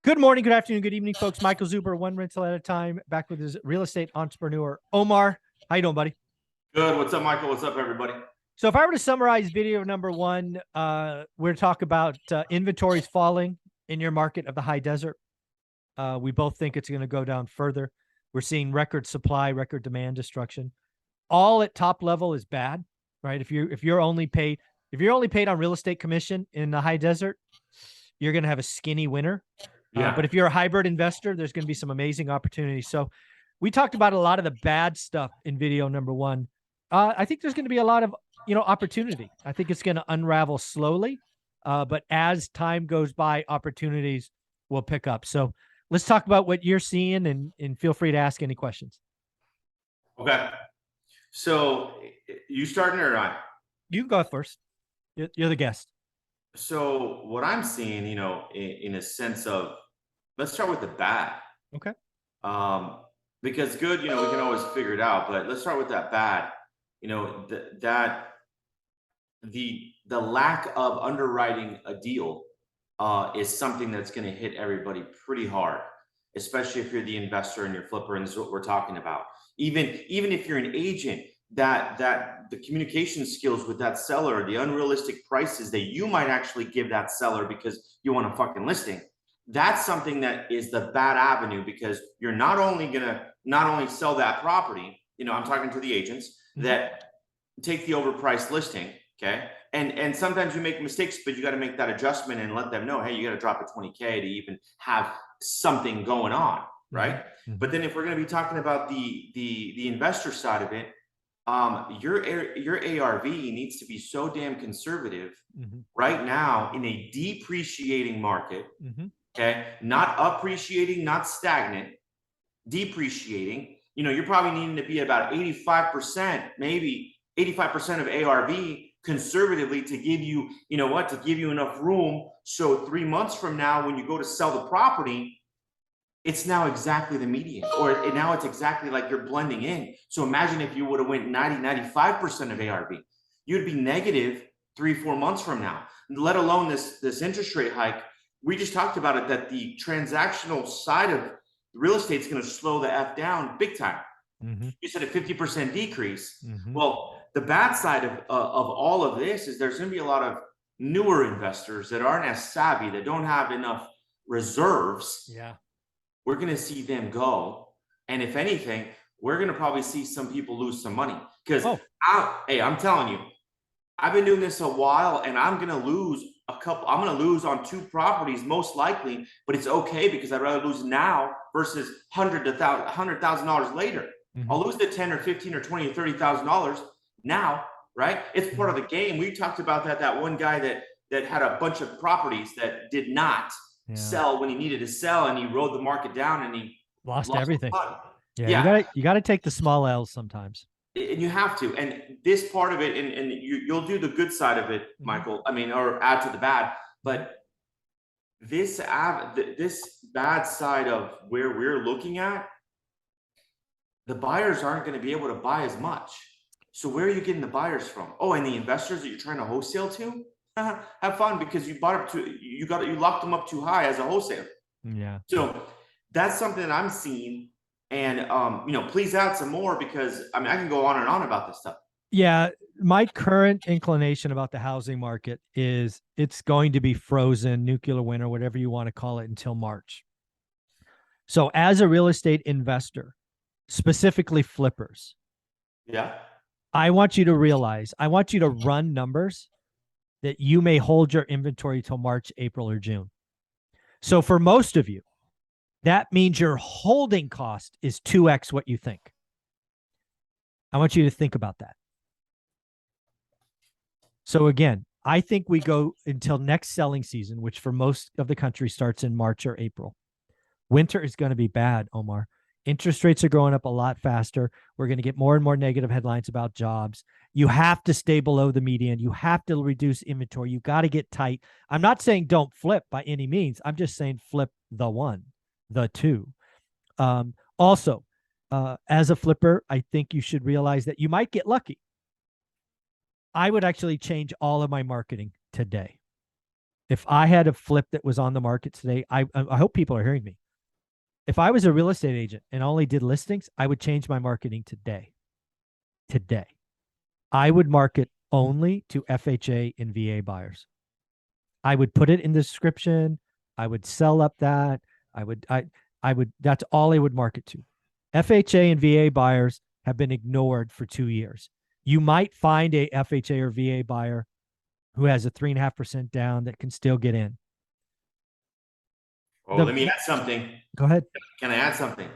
Good morning, good afternoon, good evening, folks. Michael Zuber, one rental at a time, back with his real estate entrepreneur, Omar. How you doing, buddy? Good. What's up, Michael? What's up, everybody? So if I were to summarize video number one, we're talking about inventories falling in your market of the high desert. We both think it's going to go down further. We're seeing record supply, record demand destruction. All at top level is bad, right? If you're only paid on real estate commission in the high desert, you're going to have a skinny winter. Yeah. But if you're a hybrid investor, there's going to be some amazing opportunities. So we talked about a lot of the bad stuff in video number one. I think there's going to be a lot of, opportunity. I think it's going to unravel slowly. But as time goes by, opportunities will pick up. So let's talk about what you're seeing and feel free to ask any questions. Okay. So you starting or not? You go first. You're the guest. So what I'm seeing, in a sense of, let's start with the bad. Okay. Because good, we can always figure it out, but let's start with that bad. The lack of underwriting a deal is something that's going to hit everybody pretty hard, especially if you're the investor and you're flipper, and this is what we're talking about. Even if you're an agent, that the communication skills with that seller, the unrealistic prices that you might actually give that seller because you want a fucking listing, that's something that is the bad avenue, because you're not only sell that property, I'm talking to the agents that take the overpriced listing, okay? And sometimes you make mistakes, but you got to make that adjustment and let them know, hey, you got to drop a 20K to even have something going on, right? But then if we're going to be talking about the investor side of it, your ARV needs to be so damn conservative right now in a depreciating market. Okay, not appreciating, not stagnant, depreciating. You're probably needing to be about 85%, maybe 85% of ARV conservatively to give you, to give you enough room. So 3 months from now, when you go to sell the property, it's now exactly the median, or now it's exactly like you're blending in. So imagine if you would have went 95% of ARV, you'd be negative 3-4 months from now, let alone this interest rate hike. We just talked about it, that the transactional side of real estate is going to slow the F down big time. You said a 50% decrease. Well, the bad side of all of this is there's going to be a lot of newer investors that aren't as savvy, that don't have enough reserves. Yeah. We're going to see them go. And if anything, we're going to probably see some people lose some money. Because, hey, I'm telling you, I've been doing this a while, and I'm going to lose I'm going to lose on 2 properties most likely, but it's okay, because I'd rather lose now versus $100,000 later. I'll lose the $10 or $15 or $20 or $30,000 now, right? It's part of the game. We talked about that one guy that had a bunch of properties that did not sell when he needed to sell, and he rode the market down, and he lost everything. You got to take the small L's sometimes. And you have to, and this part of it, and you'll do the good side of it, Michael. I mean, or add to the bad. But this bad side of where we're looking at, the buyers aren't going to be able to buy as much. So where are you getting the buyers from? Oh, and the investors that you're trying to wholesale to, have fun, because you locked them up too high as a wholesaler. Yeah. So that's something that I'm seeing. And, please add some more, because I can go on and on about this stuff. Yeah. My current inclination about the housing market is it's going to be frozen, nuclear winter, whatever you want to call it, until March. So as a real estate investor, specifically flippers, I want you to run numbers that you may hold your inventory till March, April, or June. So for most of you, that means your holding cost is 2x what you think. I want you to think about that. So again, I think we go until next selling season, which for most of the country starts in March or April. Winter is going to be bad, Omar. Interest rates are going up a lot faster. We're going to get more and more negative headlines about jobs. You have to stay below the median. You have to reduce inventory. You got to get tight. I'm not saying don't flip by any means. I'm just saying flip the 1, the 2. Also, as a flipper, I think you should realize that you might get lucky. I would actually change all of my marketing today. If I had a flip that was on the market today, I hope people are hearing me. If I was a real estate agent and only did listings, I would change my marketing today. Today, I would market only to FHA and VA buyers. I would put it in the description. I would sell up that. I would, that's all I would market to. FHA and VA buyers have been ignored for 2 years. You might find a FHA or VA buyer who has a 3.5% down that can still get in. Oh, let me add something. Go ahead. Can I add something?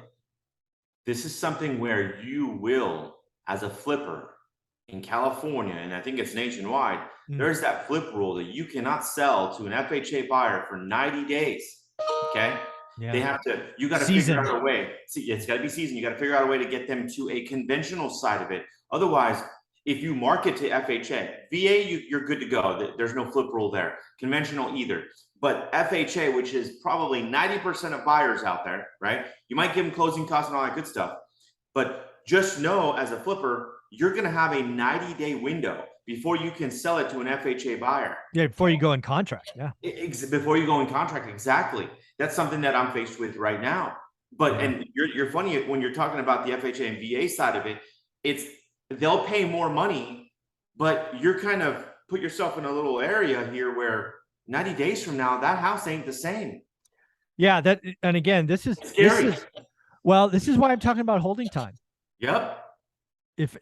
This is something where you will, as a flipper in California, and I think it's nationwide, there's that flip rule that you cannot sell to an FHA buyer for 90 days. Okay. Yeah. They have to, you got to figure out a way. See, it's got to be seasoned. You got to figure out a way to get them to a conventional side of it. Otherwise, if you market to FHA, VA, you're good to go. There's no flip rule there. Conventional either. But FHA, which is probably 90% of buyers out there, right? You might give them closing costs and all that good stuff. But just know, as a flipper, you're going to have a 90-day window before you can sell it to an FHA buyer. Yeah, before you go in contract. Yeah. Before you go in contract, exactly. That's something that I'm faced with right now. But and you're funny when you're talking about the FHA and VA side of it. It's they'll pay more money, but you're kind of put yourself in a little area here where 90 days from now, that house ain't the same. Yeah, that, and again, this is scary. This is why I'm talking about holding time. Yep. If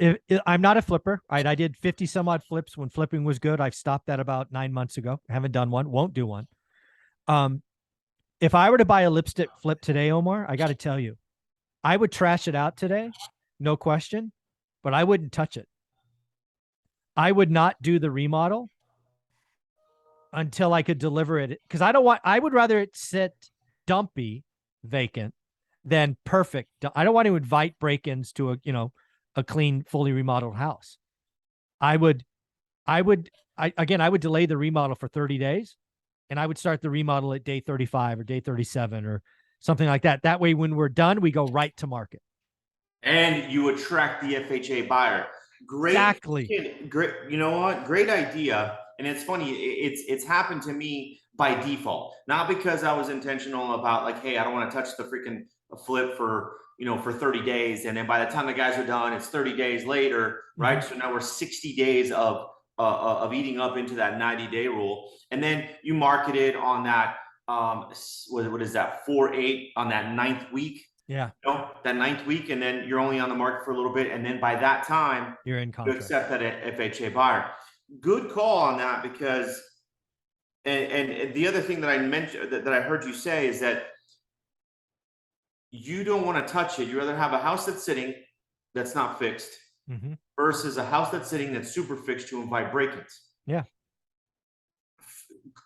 I'm not a flipper, right? I did 50 some odd flips when flipping was good. I've stopped that about 9 months ago. I haven't done one, won't do one. If I were to buy a lipstick flip today, Omar, I got to tell you, I would trash it out today, no question, but I wouldn't touch it. I would not do the remodel until I could deliver it, because I would rather it sit dumpy, vacant, than perfect. I don't want to invite break-ins to a clean, fully remodeled house. I would delay the remodel for 30 days, and I would start the remodel at day 35 or day 37 or something like that. That way, when we're done, we go right to market. And you attract the FHA buyer. Great. Exactly. Great. You know what? Great idea. And it's funny. It's happened to me by default, not because I was intentional about like, hey, I don't want to touch the freaking flip for 30 days. And then by the time the guys are done, it's 30 days later, right? Mm-hmm. So now we're 60 days of eating up into that 90-day rule. And then you market it on that, what is that, 4-8 on that 9th week. Yeah. That 9th week, and then you're only on the market for a little bit. And then by that time, you're in contract. You accept that FHA buyer. Good call on that, because, and the other thing that I mentioned, that I heard you say, is that you don't want to touch it. You rather have a house that's sitting that's not fixed, mm-hmm. versus a house that's sitting that's super fixed to invite break-ins. Yeah.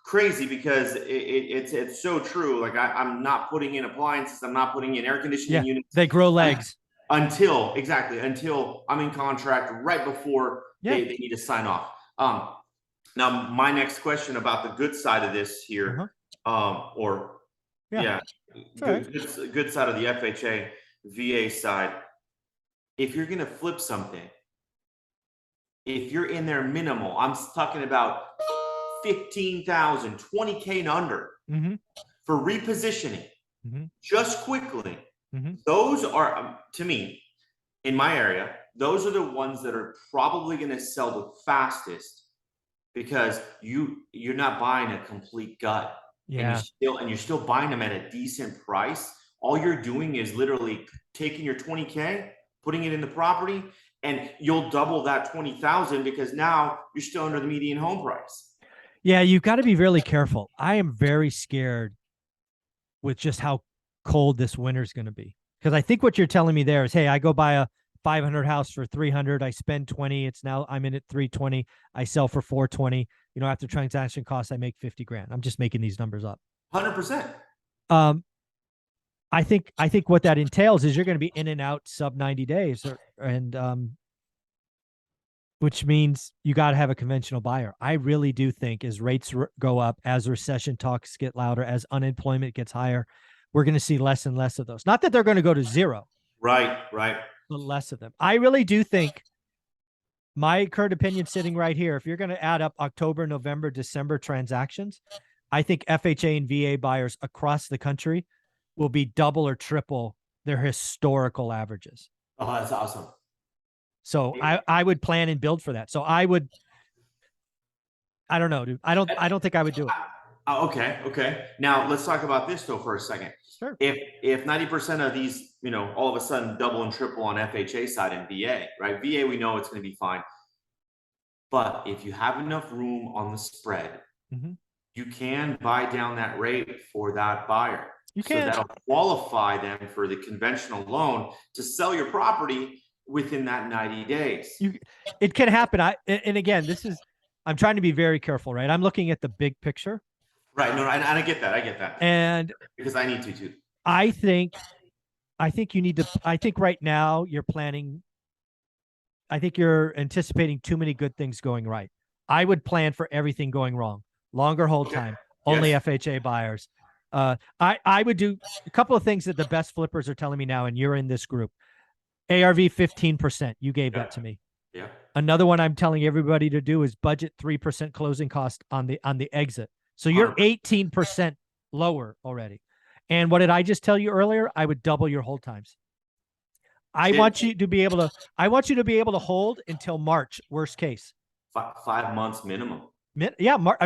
Crazy, because it's so true. Like I'm not putting in appliances. I'm not putting in air conditioning units. They grow legs. Until I'm in contract right before they need to sign off. Now my next question about the good side of this here, good side of the FHA VA side. If you're gonna flip something, if you're in there minimal, I'm talking about 15,000, 20K and under, mm-hmm. for repositioning, mm-hmm. just quickly. Mm-hmm. Those are, to me, in my area, those are the ones that are probably going to sell the fastest, because you're not buying a complete gut. Yeah. And you're still buying them at a decent price. All you're doing is literally taking your 20K, putting it in the property, and you'll double that 20,000, because now you're still under the median home price. Yeah, you've got to be really careful. I am very scared with just how cold this winter is going to be, because I think what you're telling me there is, hey, I go buy a 500 house for 300, I spend 20, I'm in at 320, I sell for 420. After transaction costs, I make 50 grand. I'm just making these numbers up. 100%. I think what that entails is you're going to be in and out sub 90 days, which means you got to have a conventional buyer. I really do think as rates go up, as recession talks get louder, as unemployment gets higher, we're going to see less and less of those. Not that they're going to go to zero. Right. But less of them. I really do think, my current opinion sitting right here, if you're going to add up October, November, December transactions, I think FHA and VA buyers across the country will be double or triple their historical averages. Oh, that's awesome. So I would plan and build for that. So I don't know, dude. I don't think I would do it. Okay, okay. Now let's talk about this though for a second. Sure. If 90% of these, all of a sudden double and triple on FHA side and VA, right? VA, we know it's going to be fine. But if you have enough room on the spread, you can buy down that rate for that buyer. You can. So that'll qualify them for the conventional loan to sell your property within that 90 days. It can happen. And again, I'm trying to be very careful, right? I'm looking at the big picture. Right. No, and I get that. I get that. And because I need to too. I think you need to, I think right now you're planning, I think you're anticipating too many good things going right. I would plan for everything going wrong. Longer hold time, only FHA buyers. I would do a couple of things that the best flippers are telling me now, and you're in this group. ARV 15%. You gave that to me. Yeah. Another one I'm telling everybody to do is budget 3% closing cost on the exit. So you're 18% lower already. And what did I just tell you earlier? I would double your hold times. I want you to be able to hold until March, worst case. 5 months minimum. Yeah, March.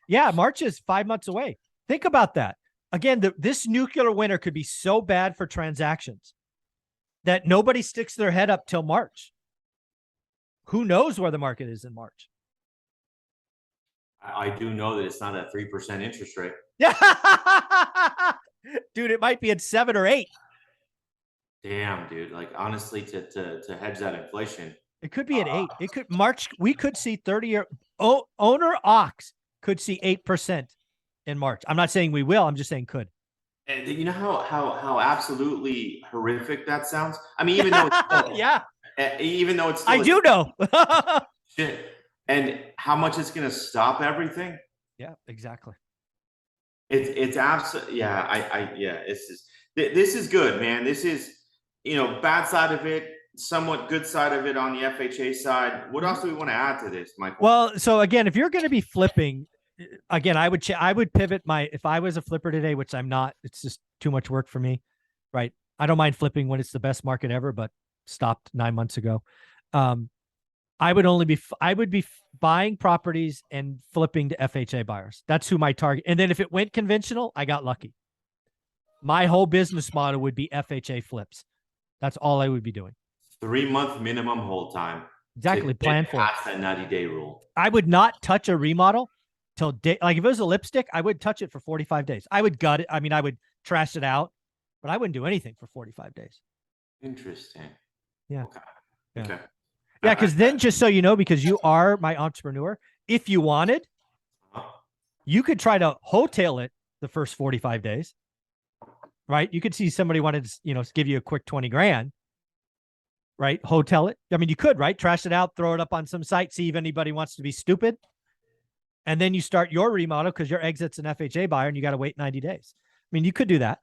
Yeah, March is 5 months away. Think about that. Again, this nuclear winter could be so bad for transactions that nobody sticks their head up till March. Who knows where the market is in March? I do know that it's not a 3% interest rate. Yeah, dude, it might be at 7 or 8. Damn, dude. Like honestly, to hedge that inflation, it could be at 8. It could March. We could see 30-year owner Ox could see 8% in March. I'm not saying we will. I'm just saying could. And you know how absolutely horrific that sounds. I mean, even though it's yeah, even though it's still I do know. Shit. And how much it's going to stop everything? Yeah, exactly. It's absolutely, yeah. This is good, man. This is, bad side of it, somewhat good side of it on the FHA side. What else do we want to add to this, Michael? Well, so again, if you're going to be flipping, again, I would pivot if I was a flipper today, which I'm not, it's just too much work for me, right? I don't mind flipping when it's the best market ever, but stopped 9 months ago. I would be buying properties and flipping to FHA buyers. That's who my target. And then if it went conventional, I got lucky. My whole business model would be FHA flips. That's all I would be doing. 3-month minimum hold time. Exactly. Plan for past that 90-day rule. I would not touch a remodel till like if it was a lipstick, I would touch it for 45 days. I would gut it. I mean, I would trash it out, but I wouldn't do anything for 45 days. Interesting. Yeah. Okay. Yeah. Okay. Yeah, because then just so you know, because you are my entrepreneur, if you wanted, you could try to hotel it the first 45 days, right? You could see somebody wanted to, give you a quick 20 grand, right? Hotel it. I mean, you could, right? Trash it out, throw it up on some site, see if anybody wants to be stupid. And then you start your remodel because your exit's an FHA buyer and you got to wait 90 days. I mean, you could do that.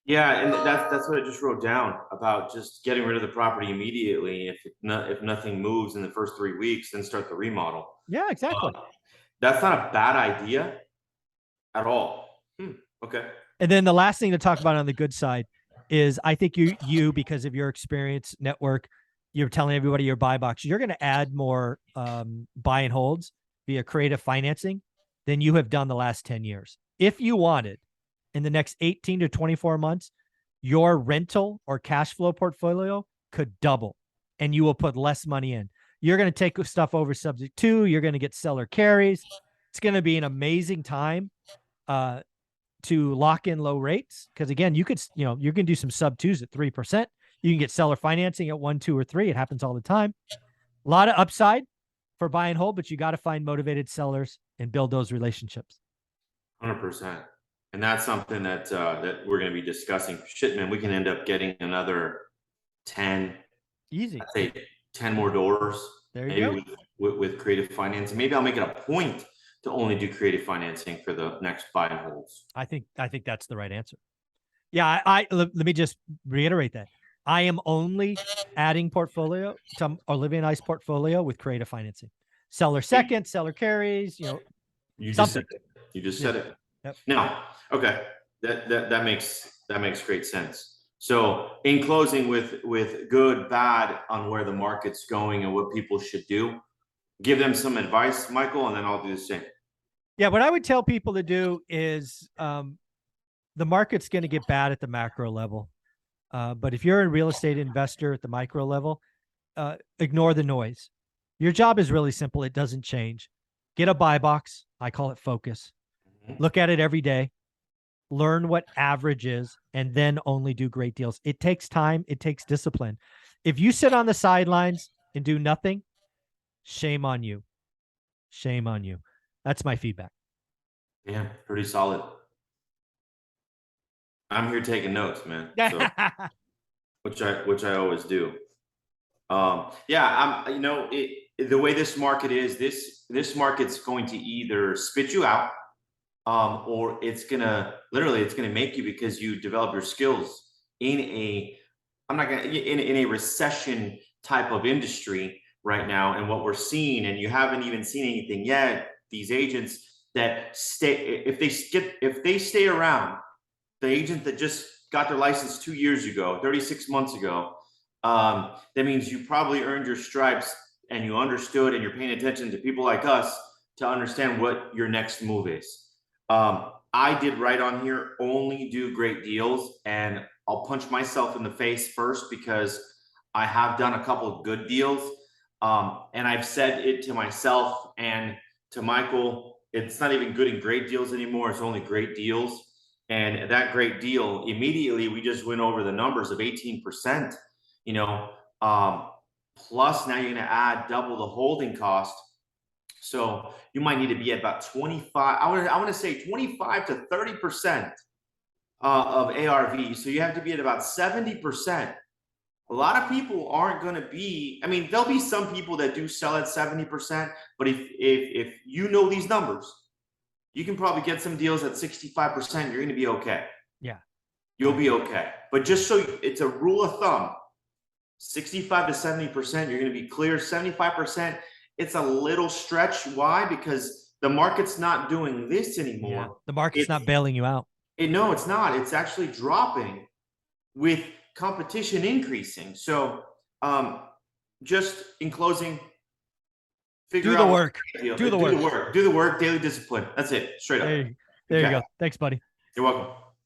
Yeah, and that's what I just wrote down about just getting rid of the property immediately. If nothing moves in the first 3 weeks, then start the remodel. Yeah, exactly. That's not a bad idea at all. Okay. And then the last thing to talk about on the good side is I think you because of your experience network, you're telling everybody your buy box, you're going to add more buy and holds via creative financing than you have done the last 10 years. If you wanted, in the next 18 to 24 months, your rental or cash flow portfolio could double and you will put less money in. You're going to take stuff over subject to, you're going to get seller carries. It's going to be an amazing time to lock in low rates. Because again, you can do some sub 2s at 3%. You can get seller financing at 1, 2, or 3. It happens all the time. A lot of upside for buy and hold, but you got to find motivated sellers and build those relationships. 100%. And that's something that we're going to be discussing. Shit, man, we can end up getting another 10, easy. I'd say 10 more doors. There you go. With creative financing. Maybe I'll make it a point to only do creative financing for the next buy and holds. I think that's the right answer. Yeah, let me just reiterate that. I am only adding portfolio to Olivia and I's portfolio with creative financing. Seller second, seller carries, You something. You just said it. Yep. Now, okay, that makes great sense. So, in closing, with good, bad on where the market's going and what people should do, give them some advice, Michael, and then I'll do the same. Yeah, what I would tell people to do is the market's going to get bad at the macro level. But if you're a real estate investor at the micro level, ignore the noise. Your job is really simple. It doesn't change. Get a buy box. I call it focus. Look at it every day. Learn what average is, and then only do great deals. It takes time. It takes discipline. If you sit on the sidelines and do nothing, shame on you. Shame on you. That's my feedback. Yeah, pretty solid. I'm here taking notes, man. So, which I always do. Yeah, the way this market is, this market's going to either spit you out, or it's gonna make you, because you develop your skills in a recession type of industry right now. And what we're seeing, and you haven't even seen anything yet, these agents that if they stay around, the agent that just got their license 2 years ago, 36 months ago, that means you probably earned your stripes, and you understood, and you're paying attention to people like us to understand what your next move is. I did right on here, only do great deals, and I'll punch myself in the face first because I have done a couple of good deals. And I've said it to myself and to Michael, it's not even good and great deals anymore. It's only great deals. And that great deal, immediately, we just went over the numbers of 18%, plus now you're going to add double the holding cost. So you might need to be at about 25. I want to say 25 to 30% of ARV. So you have to be at about 70%. A lot of people aren't going to be. I mean, there'll be some people that do sell at 70%, but if you know these numbers, you can probably get some deals at 65%. You're going to be okay. Yeah, you'll be okay. But just so it's a rule of thumb, 65 to 70%, you're going to be clear. 75%. It's a little stretch. Why? Because the market's not doing this anymore. Yeah. The market's not bailing you out. No, it's not. It's actually dropping with competition increasing. So just in closing, do the work. Do the work. Do the work. Daily discipline. That's it. Straight up. There you go. Thanks, buddy. You're welcome.